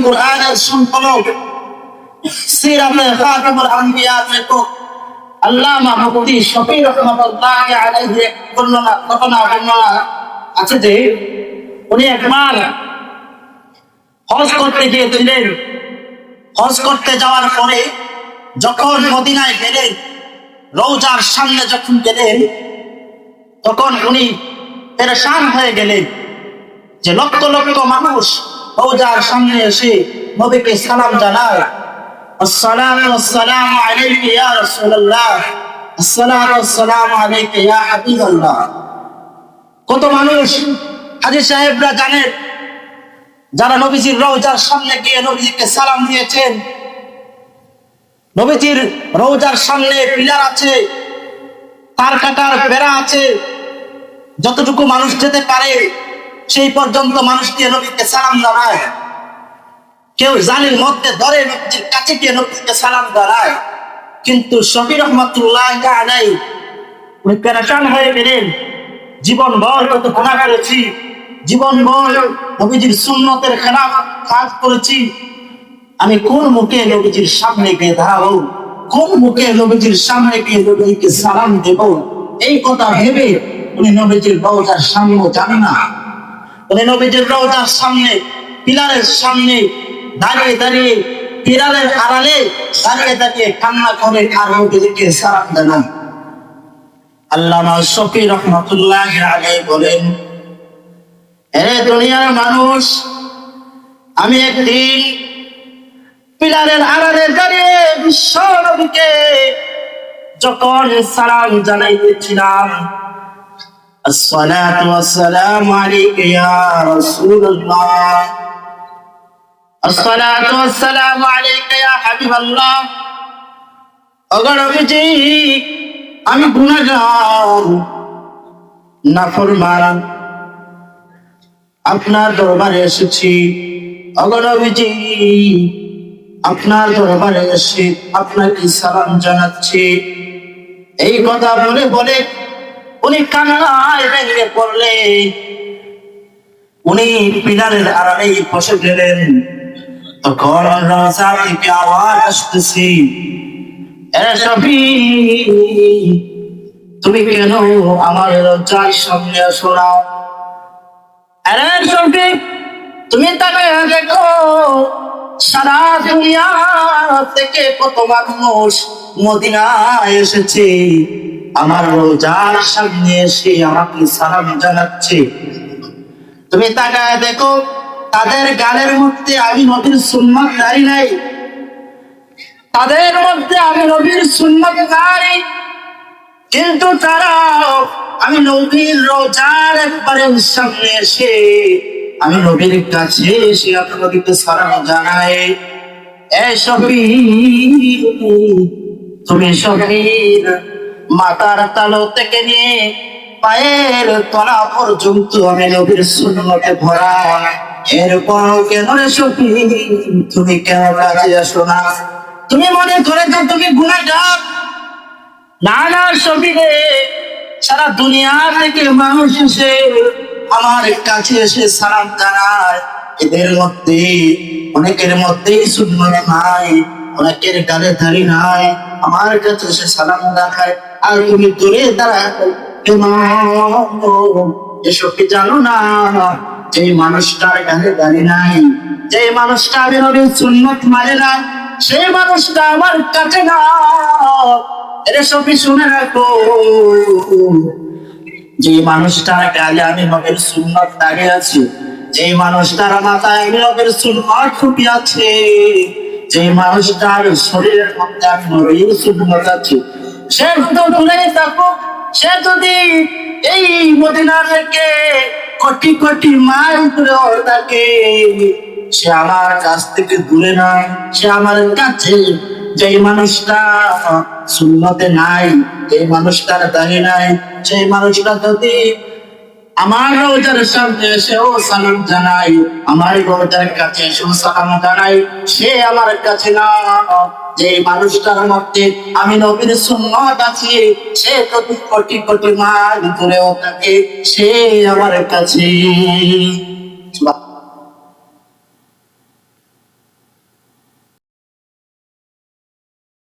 কুরআনের সম্পাদক সিরাতে খাতামুল আম্বিয়া লেখক আল্লামা মুফতি শফি রহমাতুল্লাহ আলাইহি ঘটনা আছে যে উনি একবার হজ করতে গিয়েছিলেন। হজ করতে যাওয়ার পরে যখন মদিনায় গেলেন, রওজার সামনে যখন গেলেন, তখন উনি পেরেশান হয়ে গেলেন যে লক্ষ লক্ষ মানুষ রওজার সামনে এসে নবীকে সালাম জানায়, আসসালাতু ওয়াসসালামু আলাইকা ইয়া রাসূলুল্লাহ, আসসালাতু ওয়াসসালামু আলাইকা ইয়া হাবিবাল্লাহ। কত মানুষ হাজী সাহেবরা জানেন যারা নবীজির রওজার সামনে গিয়ে নবীজিকে সালাম দিয়েছেন। নবীজির রওজার সামনে পিলার আছে, তার কাটার বেড়া আছে, যতটুকু মানুষ যেতে পারে সেই পর্যন্ত মানুষ দিয়ে নবীকে সালাম জানায়। কেউ জালির মধ্যে ধরে নবীজির কাছে গিয়ে নবীকে সালাম জানায়। কিন্তু শফি রহমাতুল্লাহ আলাইহি উনি পেরেশান হয়ে গেলেন, জীবন ভর কত গুনাহ করেছি, জীবন ভর নবীজির সুন্নতের খেলাফ কাজ করেছি, আমি কোন মুখে নবীজির সামনে গিয়ে দাঁড়াবো, কোন মুখে নবীজির সামনে গিয়ে নবীকে সালাম দেব? এই কথা ভেবে উনি নবীজির রওজার সামনে যান না। উনি নবীজির রওজার সামনে পিলারের সামনে দাঁড়িয়ে দাঁড়িয়ে, পিলারের আড়ালে দাঁড়িয়ে দাঁড়িয়ে কান্না করে আর নবীজিকে সালাম জানান। আল্লামা শফি রহমাতুল্লাহ আলাইহি বলেন, এ দুনিয়ার মানুষ, আমি একদিন পিলারের আড়ালে দাঁড়িয়ে বিশ্ব নবীকে যখন সালাম জানাইতেছিলাম, আসসালাতু ওয়াসসালামু আলাইকা ইয়া রাসূলুল্লাহ, আসসালাতু ওয়াসসালামু আলাইকা ইয়া হাবিবাল্লাহ, ওগো নবীজি, আমি গুনাহগার নাফরমান, আপনার দরবারে এসেছি। ওগো নবীজি, আপনার দরবারে এসে আপনাকে সালাম জানাচ্ছি। এই কথা বলে বলে উনি কান্নায় ভেঙে পড়লেন। উনি পিলারের আড়ালেই বসে গেলেন। তখন রওজা থেকে আওয়াজ আসতেছে, এ শফি, তুমি কেন আমার রওজার সামনে আসো না? আরে শফি, তুমি তাকে দেখো, সারা দুনিয়া থেকে কত মানুষ মদিনায় এসেছে, আমার রওজার সামনে এসে আমাকে সালাম জানাচ্ছে। তুমি তাকায় দেখো, তাদের গালের মধ্যে আমি নবীর সুন্নাত দাঁড়ি নাই, তাদের মধ্যে আমি নবীর সুন্নাত নাই, কিন্তু তারা আমি নবীর রওজার একবারে সামনে এসে আমি নবীর কাছে এসে আমি নবীকে সালাম জানাই। এ শফি, তুমি শফির মাথার তালু থেকে নিয়ে পায়ের তলা পর্যন্ত আমি নবীর সুন্নতে ভরা, এরপর কেন রে শফি তুমি কেন কাছে আসো না? তুমি মনে করে তো তুমি গুনাহগার? না না শফি রে, সারা দুনিয়া থেকে মানুষ এসে আমার কাছে এসে সালাম জানায়, এদের মধ্যে অনেকের মধ্যেই সুন্নাত নাই, অনেকের গালে দাড়ি নাই, আমার কাছে এসে সালাম দেখায়, আর তুমি দূরে দাঁড়ায় কেন? এসব কি জানো না, যে মানুষটার গালে দাড়ি নাই, যে মানুষটা আমি নবীর সুন্নাত মানে না, সেই মানুষটা আমার কাছে না। এর সবই শুনে রাখো, যে মানুষটার গালে আমি নবীর সুন্নাত দাঁড়িয়ে আছি, যে মানুষটার মাথায় আমি নবীর সুন্নাত ফুটে আছে, যে মানুষটার শরীরের মধ্যে আমি নবীর সুন্নাত আছে, সে তো দূরে থাকো, সে যদি এই মদিনা থেকে কোটি কোটি মাইল দূরে থাকে, সে আমার কাছ থেকে দূরে না, সে আমার কাছে। যে মানুষটা সুন্নতে নাই, যে মানুষটার দাঁড়িয়ে নাই, সেই মানুষটা যদি আমার রওজার সামনে এসেও সালাম জানাই, আমার রওজার কাছে এসেও সালাম জানাই, সে আমার কাছে না। যে মানুষটার মধ্যে আমি নবীর সুন্নাত আছে, সে যদি কোটি কোটি মাইল দূরেও থাকে, সে আমার কাছে।